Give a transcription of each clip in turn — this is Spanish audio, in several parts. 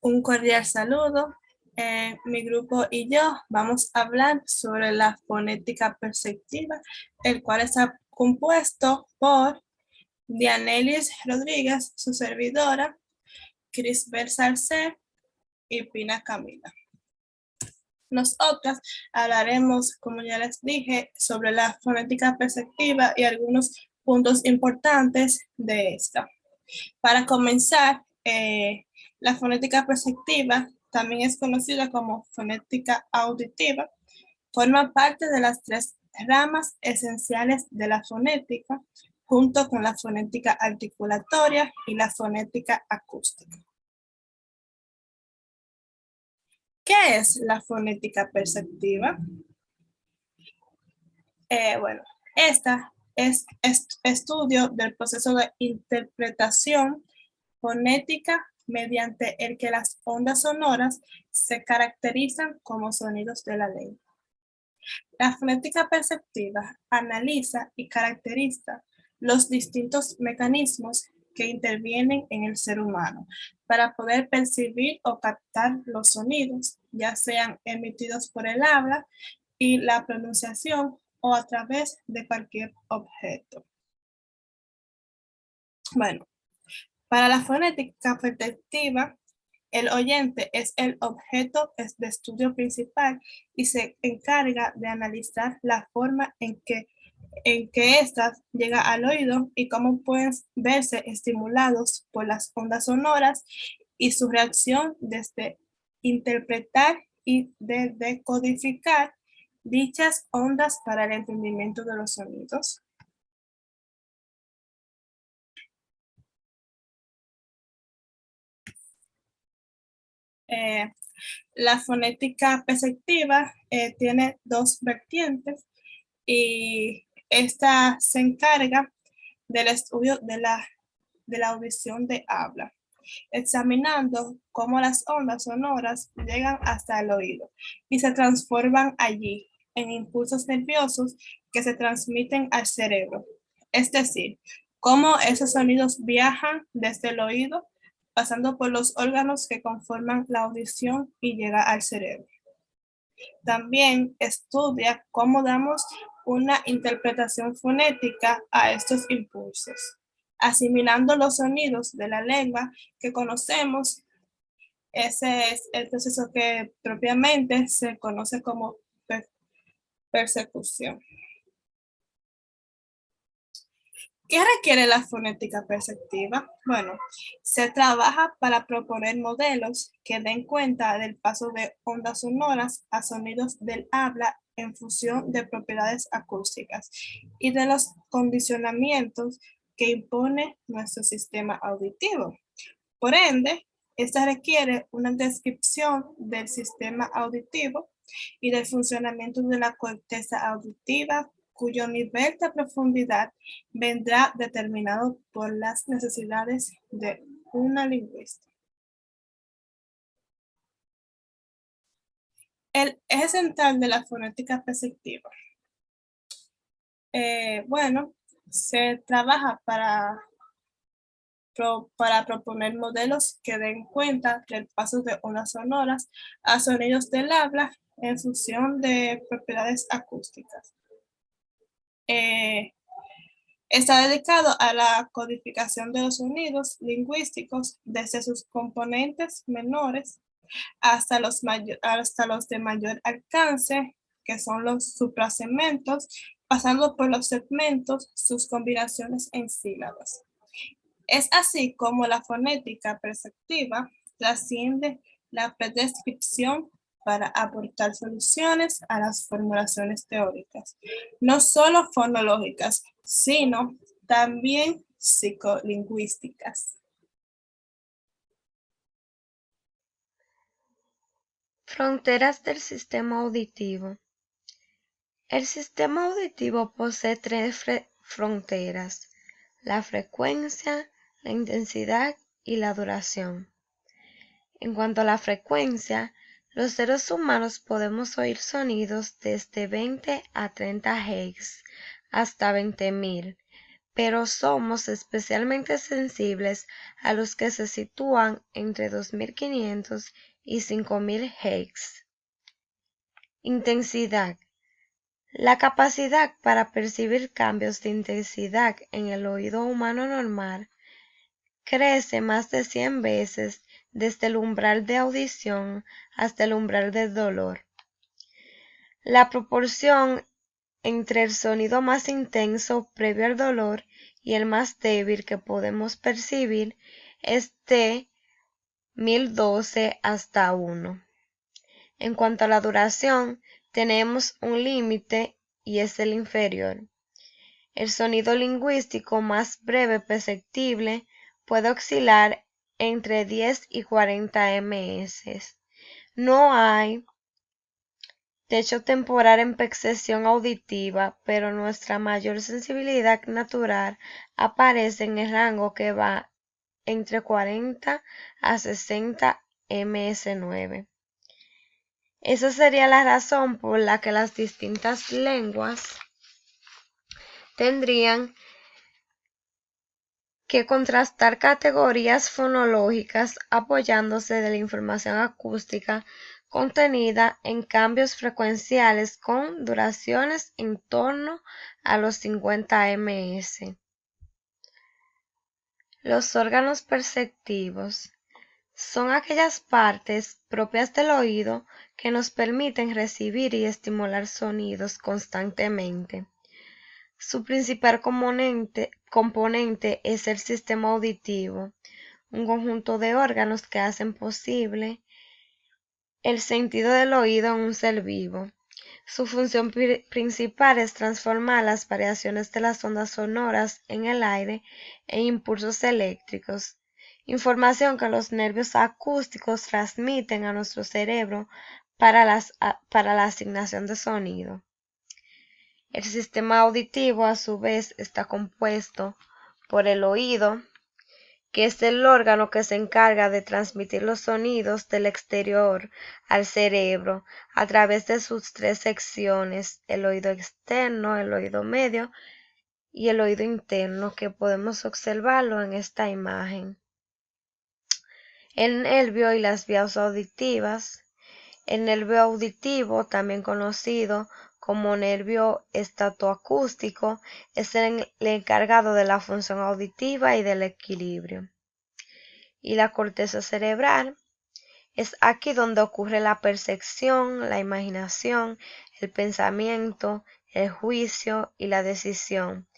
Un cordial saludo. Mi grupo y yo vamos a hablar sobre la fonética perceptiva, el cual está compuesto por Dianelis Rodríguez, su servidora, Crisbel Salcer y Pina Camila. Nosotras hablaremos, como ya les dije, sobre la fonética perceptiva y algunos puntos importantes de esta. Para comenzar, la fonética perceptiva, también es conocida como fonética auditiva, forma parte de las tres ramas esenciales de la fonética, junto con la fonética articulatoria y la fonética acústica. ¿Qué es la fonética perceptiva? Bueno, esta es estudio del proceso de interpretación fonética mediante el que las ondas sonoras se caracterizan como sonidos de la lengua. La fonética perceptiva analiza y caracteriza los distintos mecanismos que intervienen en el ser humano para poder percibir o captar los sonidos, ya sean emitidos por el habla y la pronunciación o a través de cualquier objeto. Bueno, para la fonética perceptiva, el oyente es el objeto de estudio principal y se encarga de analizar la forma en que ésta llega al oído y cómo pueden verse estimulados por las ondas sonoras y su reacción desde interpretar y de decodificar dichas ondas para el entendimiento de los sonidos. Eh, la fonética perceptiva tiene dos vertientes y esta se encarga del estudio de la audición de habla, examinando cómo las ondas sonoras llegan hasta el oído y se transforman allí en impulsos nerviosos que se transmiten al cerebro. Es decir, cómo esos sonidos viajan desde el oído, pasando por los órganos que conforman la audición y llega al cerebro. También estudia cómo damos una interpretación fonética a estos impulsos, asimilando los sonidos de la lengua que conocemos. Ese es el proceso que propiamente se conoce como persecución. ¿Qué requiere la fonética perceptiva? Bueno, se trabaja para proponer modelos que den cuenta del paso de ondas sonoras a sonidos del habla en función de propiedades acústicas y de los condicionamientos que impone nuestro sistema auditivo. Por ende, esta requiere una descripción del sistema auditivo y del funcionamiento de la corteza auditiva, cuyo nivel de profundidad vendrá determinado por las necesidades de una lingüista. El eje central de la fonética perceptiva. Bueno, se trabaja para proponer modelos que den cuenta del paso de ondas sonoras a sonidos del habla en función de propiedades acústicas. Está dedicado a la codificación de los sonidos lingüísticos desde sus componentes menores hasta los de mayor alcance, que son los suprasegmentos, pasando por los segmentos, sus combinaciones en sílabas. Es así como la fonética perceptiva trasciende la predescripción para aportar soluciones a las formulaciones teóricas, no solo fonológicas, sino también psicolingüísticas. Fronteras del sistema auditivo. El sistema auditivo posee tres fronteras: la frecuencia, la intensidad y la duración. En cuanto a la frecuencia, los seres humanos podemos oír sonidos desde 20 a 30 Hz hasta 20.000, pero somos especialmente sensibles a los que se sitúan entre 2500 y 5000 Hz. Intensidad. La capacidad para percibir cambios de intensidad en el oído humano normal crece más de 100 veces desde el umbral de audición hasta el umbral del dolor. La proporción entre el sonido más intenso previo al dolor y el más débil que podemos percibir es de 1012 hasta 1. En cuanto a la duración, tenemos un límite y es el inferior. El sonido lingüístico más breve perceptible puede oscilar entre 10 y 40 ms. No hay techo temporal en percepción auditiva, pero nuestra mayor sensibilidad natural aparece en el rango que va entre 40 a 60 ms9. Esa sería la razón por la que las distintas lenguas tendrían que contrastar categorías fonológicas apoyándose de la información acústica contenida en cambios frecuenciales con duraciones en torno a los 50 ms. Los órganos perceptivos son aquellas partes propias del oído que nos permiten recibir y estimular sonidos constantemente. Su principal componente es el sistema auditivo, un conjunto de órganos que hacen posible el sentido del oído en un ser vivo. Su función principal es transformar las variaciones de las ondas sonoras en el aire en impulsos eléctricos, información que los nervios acústicos transmiten a nuestro cerebro para la asignación de sonido. El sistema auditivo, a su vez, está compuesto por el oído, que es el órgano que se encarga de transmitir los sonidos del exterior al cerebro a través de sus tres secciones, el oído externo, el oído medio y el oído interno, que podemos observarlo en esta imagen. El nervio y las vías auditivas. El nervio auditivo, también conocido como nervio estatoacústico, es el encargado de la función auditiva y del equilibrio. Y la corteza cerebral es aquí donde ocurre la percepción, la imaginación, el pensamiento, el juicio y la decisión.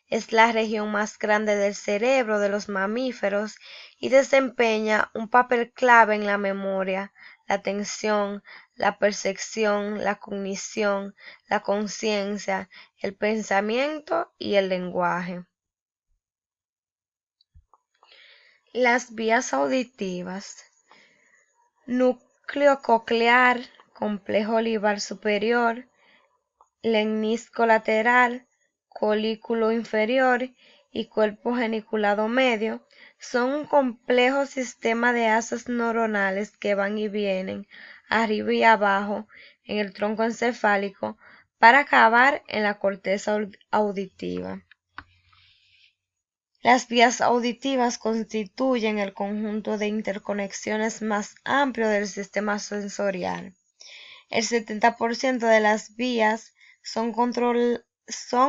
Es la región más grande del cerebro de los mamíferos y desempeña un papel clave en la memoria, la atención, la percepción, la cognición, la conciencia, el pensamiento y el lenguaje. Las vías auditivas. Núcleo coclear, complejo olivar superior, lemnisco lateral, colículo inferior y cuerpo geniculado medio son un complejo sistema de haces neuronales que van y vienen arriba y abajo en el tronco encefálico para acabar en la corteza auditiva. Las vías auditivas constituyen el conjunto de interconexiones más amplio del sistema sensorial. El 70% de las vías son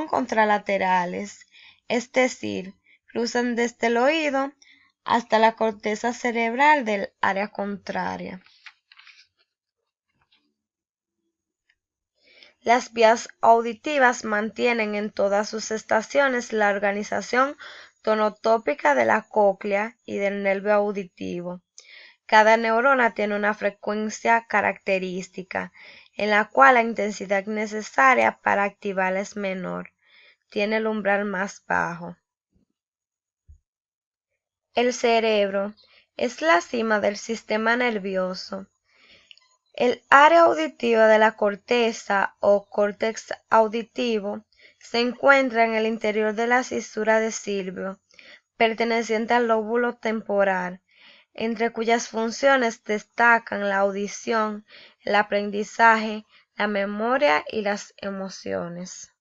contralaterales, es decir, cruzan desde el oído hasta la corteza cerebral del área contraria. Las vías auditivas mantienen en todas sus estaciones la organización tonotópica de la cóclea y del nervio auditivo. Cada neurona tiene una frecuencia característica, en la cual la intensidad necesaria para activarla es menor. Tiene el umbral más bajo. El cerebro es la cima del sistema nervioso. El área auditiva de la corteza o córtex auditivo se encuentra en el interior de la cisura de Silvio, perteneciente al lóbulo temporal, entre cuyas funciones destacan la audición, el aprendizaje, la memoria y las emociones.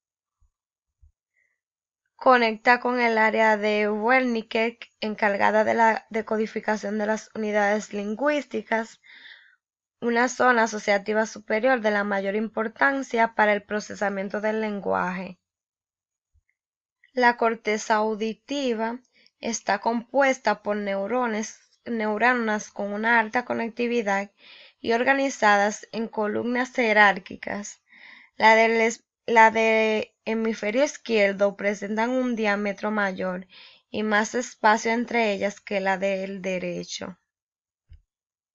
conecta con el área de Wernicke, encargada de la decodificación de las unidades lingüísticas, una zona asociativa superior de la mayor importancia para el procesamiento del lenguaje. La corteza auditiva está compuesta por neuronas con una alta conectividad y organizadas en columnas jerárquicas. La de hemisferio izquierdo presentan un diámetro mayor y más espacio entre ellas que la del derecho.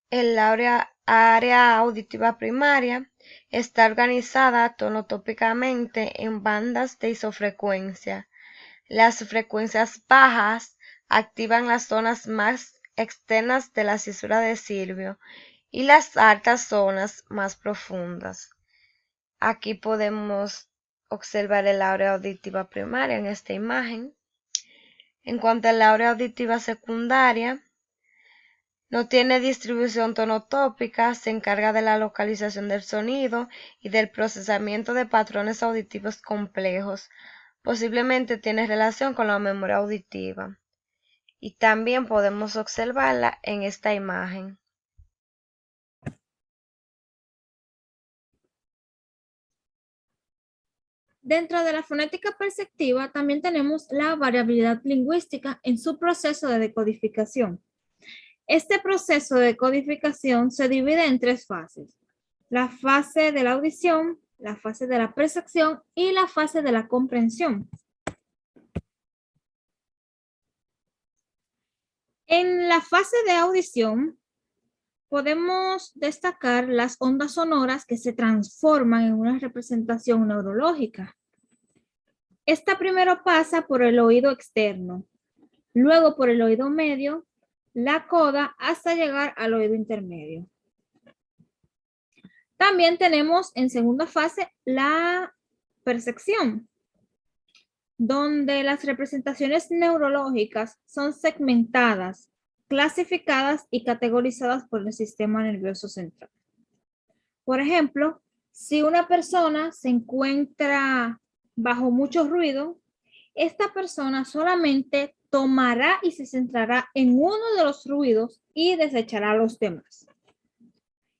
El área auditiva primaria está organizada tonotópicamente en bandas de isofrecuencia. Las frecuencias bajas activan las zonas más externas de la cisura de Silvio y las altas zonas más profundas. Aquí podemos observar el área auditiva primaria en esta imagen. En cuanto al área auditiva secundaria, no tiene distribución tonotópica, se encarga de la localización del sonido y del procesamiento de patrones auditivos complejos. Posiblemente tiene relación con la memoria auditiva. Y también podemos observarla en esta imagen. Dentro de la fonética perceptiva también tenemos la variabilidad lingüística en su proceso de decodificación. Este proceso de decodificación se divide en tres fases: la fase de la audición, la fase de la percepción y la fase de la comprensión. En la fase de audición podemos destacar las ondas sonoras que se transforman en una representación neurológica. Esta primero pasa por el oído externo, luego por el oído medio, la coda, hasta llegar al oído intermedio. También tenemos en segunda fase la percepción, donde las representaciones neurológicas son segmentadas, clasificadas y categorizadas por el sistema nervioso central. Por ejemplo, si una persona se encuentra bajo mucho ruido, esta persona solamente tomará y se centrará en uno de los ruidos y desechará los demás.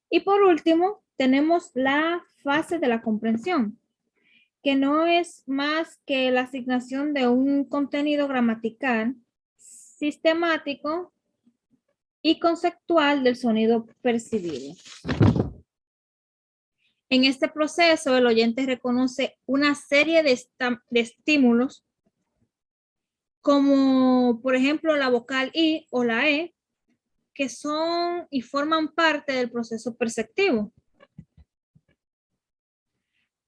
Y por último, tenemos la fase de la comprensión, que no es más que la asignación de un contenido gramatical, sistemático y conceptual del sonido percibido. En este proceso, el oyente reconoce una serie de estímulos, como por ejemplo la vocal I o la E, que son y forman parte del proceso perceptivo.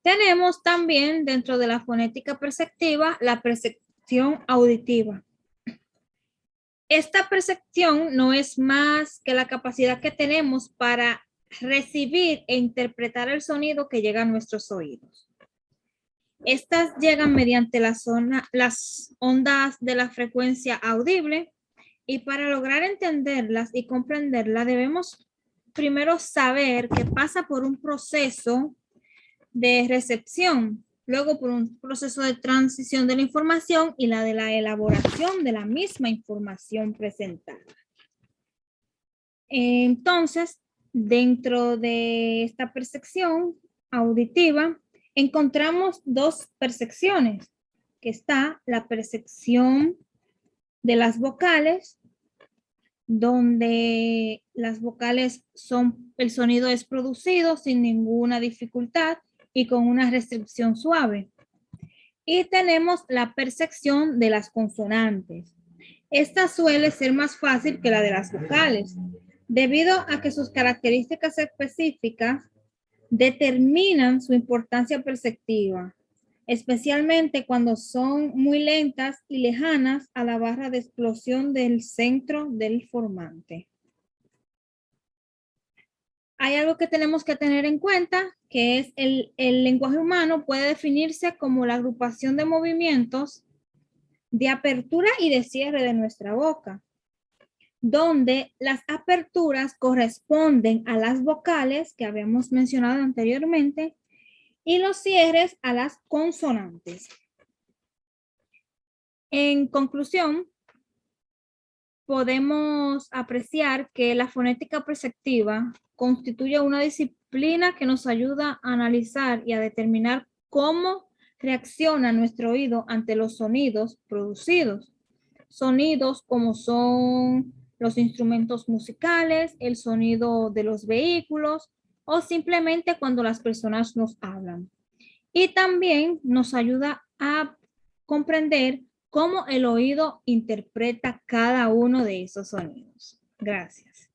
Tenemos también dentro de la fonética perceptiva la percepción auditiva. Esta percepción no es más que la capacidad que tenemos para recibir e interpretar el sonido que llega a nuestros oídos. Estas llegan mediante las ondas de la frecuencia audible, y para lograr entenderlas y comprenderlas debemos primero saber que pasa por un proceso de recepción, luego por un proceso de transición de la información y la de la elaboración de la misma información presentada. Entonces, dentro de esta percepción auditiva, encontramos dos percepciones, que está la percepción de las vocales, donde las vocales el sonido es producido sin ninguna dificultad y con una restricción suave. Y tenemos la percepción de las consonantes. Esta suele ser más fácil que la de las vocales, debido a que sus características específicas determinan su importancia perceptiva, especialmente cuando son muy lentas y lejanas a la barra de explosión del centro del formante. Hay algo que tenemos que tener en cuenta, que es el lenguaje humano puede definirse como la agrupación de movimientos de apertura y de cierre de nuestra boca, donde las aperturas corresponden a las vocales que habíamos mencionado anteriormente y los cierres a las consonantes. En conclusión, podemos apreciar que la fonética perceptiva constituye una disciplina que nos ayuda a analizar y a determinar cómo reacciona nuestro oído ante los sonidos producidos. Sonidos como son los instrumentos musicales, el sonido de los vehículos o simplemente cuando las personas nos hablan. Y también nos ayuda a comprender cómo el oído interpreta cada uno de esos sonidos. Gracias.